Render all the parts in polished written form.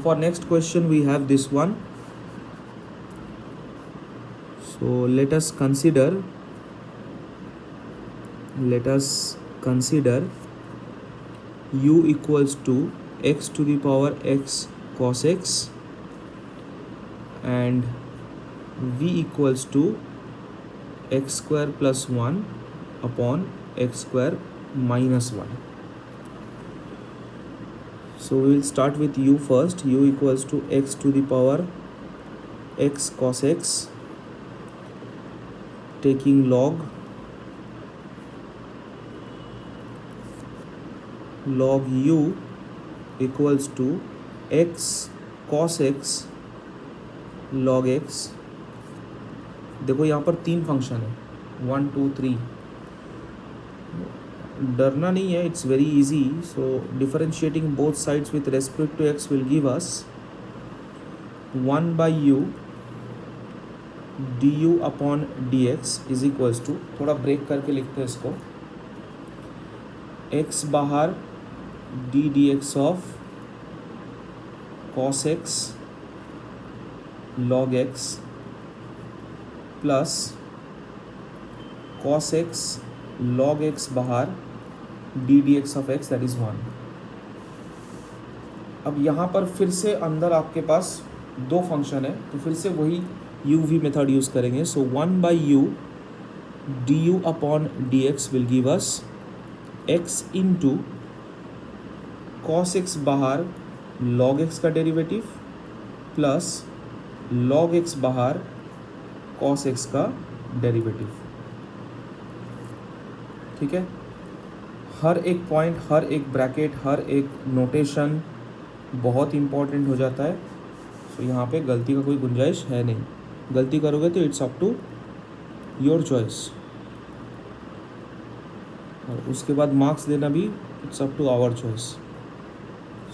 For next question we have this one. So let us consider u equals to x to the power x cos x and v equals to x square plus 1 upon x square minus 1. So we will start with u first. U equals to x to the power x cos x, taking log u equals to x cos x log x. देखो यहाँ पर 3 function है, 1 2 3. डरना नहीं है, it's very easy. So differentiating both sides with respect to X will give us 1 by U D U upon D X is equals to, थोड़ा break करके लिखते हैं इसको, एक्स बाहर D D X of cos X log X plus cos X log X बाहर D D X of X that is 1. अब यहाँ पर फिर से अंदर आपके पास 2 फंक्शन है, तो फिर से वही यू वी मेथड यूज़ करेंगे. सो 1 by U D U upon D X will give us x into cos x बाहर लॉग एक्स का डेरिवेटिव प्लस लॉग एक्स बाहर कॉस एक्स का डेरिवेटिव. ठीक है, हर एक पॉइंट, हर एक ब्रैकेट, हर एक नोटेशन बहुत इंपॉर्टेंट हो जाता है. सो यहाँ पे गलती का कोई गुंजाइश है नहीं. गलती करोगे तो it's up to your choice, और उसके बाद मार्क्स देना भी it's up to our choice.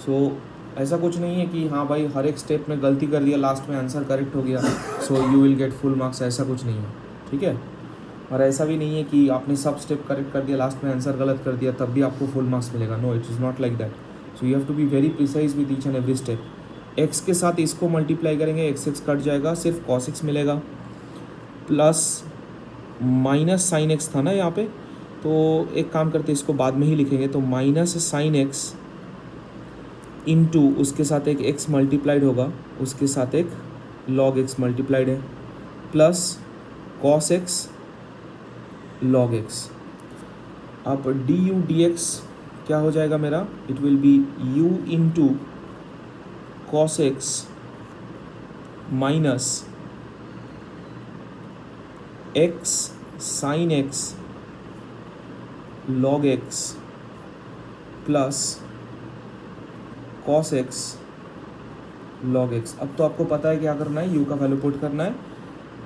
So ऐसा कुछ नहीं है कि हाँ भाई हर एक स्टेप में गलती कर लिया, लास्ट में आंसर करेक्ट हो गया so you will get full marks, ऐसा कुछ नहीं है. ठीक है, और ऐसा भी नहीं है कि आपने सब स्टेप करेक्ट कर दिया, लास्ट में आंसर गलत कर दिया तब भी आपको फुल मार्क्स मिलेगा. No, it is not like that. So you have to be very precise with each and every step. X के साथ इसको मल्टीप्लाई करेंगे, एक्स एक्स कट जाएगा, सिर्फ कॉस एक्स मिलेगा, प्लस माइनस साइन एक्स था ना यहाँ पे, तो एक काम करते इसको बाद में ही लिखेंगे. तो माइनस साइन एक्स इंटू उसके साथ एक एक्स मल्टीप्लाइड होगा, उसके साथ एक लॉग एक्स मल्टीप्लाइड है, plus cos X log x. अब डी यू डी एक्स क्या हो जाएगा मेरा, it will B you into cos X minus X sine X log X plus cos X log x. अब तो आपको पता है क्या करना है, यू का वैल्यू पुट करना है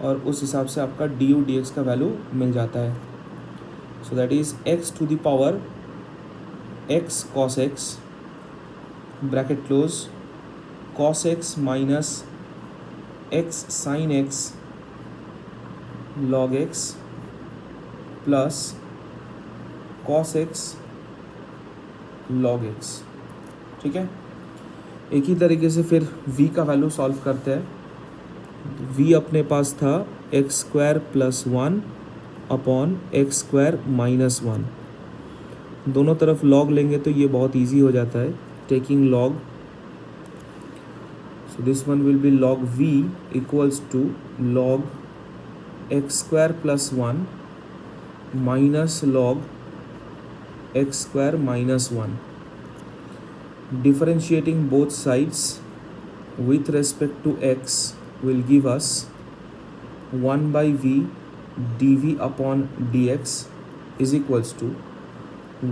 और उस हिसाब से आपका डी यू डी एक्स का वैल्यू मिल जाता है. So that is X to the power X cos X bracket close cos X minus X sine X log X plus cos X log X. ठीक है, एक ही तरीके से फिर v का वैल्यू सॉल्व करते हैं. v अपने पास था x square plus 1 upon X square minus 1. दोनों तरफ लॉग लेंगे तो ये बहुत इजी हो जाता है, taking log. So this one will be log v equals to log X square plus 1 minus log X square minus 1. Differentiating both sides with respect to x will give us 1 by v dv upon dx is equals to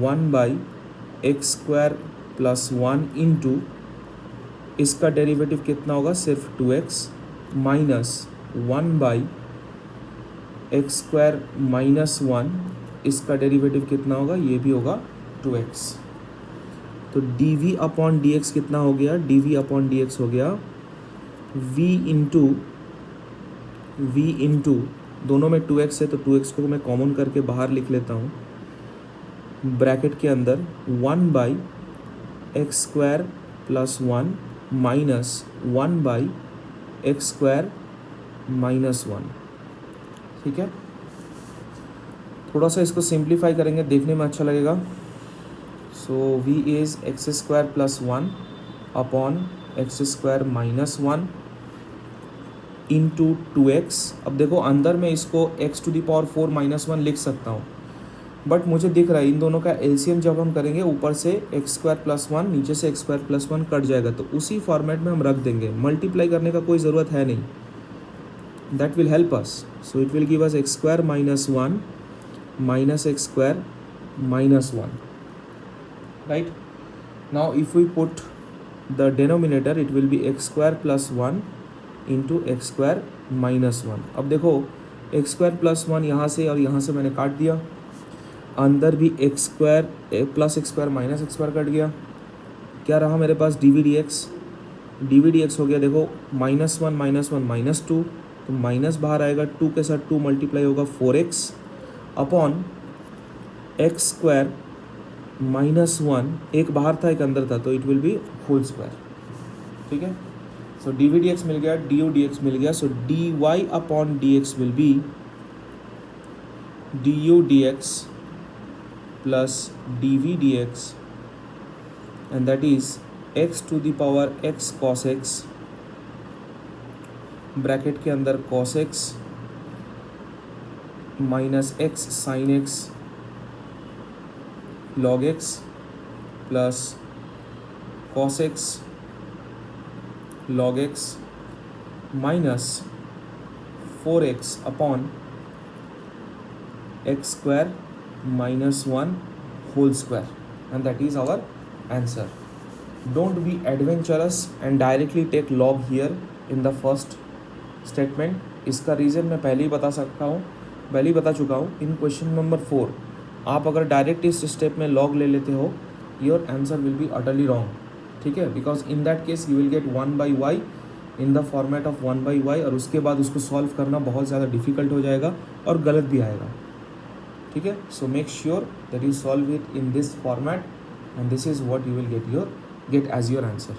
1 by x square plus 1 into इसका derivative कितना होगा, सिर्फ 2x minus 1 by x square minus 1, इसका derivative कितना होगा, ये भी होगा 2x. तो D V upon D X कितना हो गया, D V upon D X हो गया v इंटू दोनों में 2x है तो 2x को मैं कॉमन करके बाहर लिख लेता हूँ. ब्रैकेट के अंदर 1 by x square plus 1 minus 1 by x square minus 1। ठीक है, थोड़ा सा इसको सिंप्लीफाई करेंगे, देखने में अच्छा लगेगा। So v is X square plus 1 upon X square minus 1 into 2x। अब देखो अंदर में इसको x to the power 4 minus 1 लिख सकता हूँ, बट मुझे दिख रहा है इन दोनों का एलसीएम जब हम करेंगे ऊपर से एक्स स्क्वायर प्लस 1 नीचे से एक्स स्क्वायर प्लस 1 कट जाएगा, तो उसी फॉर्मेट में हम रख देंगे, मल्टीप्लाई करने का कोई ज़रूरत है नहीं। That will help us, so it will give us x square minus 1 minus x square minus 1, right? Now if we put the denominator, it will be x square plus 1 into x square minus 1। अब देखो x square plus 1 यहाँ से और यहाँ से मैंने काट दिया, अंदर भी x square plus x square minus x square cut गया, क्या रहा मेरे पास डी वी डी एक्स हो गया। देखो माइनस 1 माइनस 2, तो माइनस बाहर आएगा, 2 के साथ 2 मल्टीप्लाई होगा 4x upon X square minus 1, एक बाहर था एक अंदर था, तो it will be whole square. ठीक है, so D V D X मिल गया, डी यू डी एक्स मिल गया, so D Y upon D X will be D U D X plus D V D X, and that is X to the power X cos X, bracket के अंदर cos X minus X sine X log X plus cos X log X minus 4x upon X square minus 1 whole square, and that is our answer. Don't be adventurous and directly take log here in the first statement. इसका reason मैं पहले ही बता चुका हूँ। इन question number 4 आप अगर direct इस step में लॉग ले लेते हो, your answer will be utterly wrong. ठीक है, because in that case you will get 1 by Y in the format of 1 by Y, और उसके बाद उसको सॉल्व करना बहुत ज़्यादा डिफिकल्ट हो जाएगा और गलत भी आएगा। ठीक है, so make sure that you solve it in this format, and this is what you will get as your answer.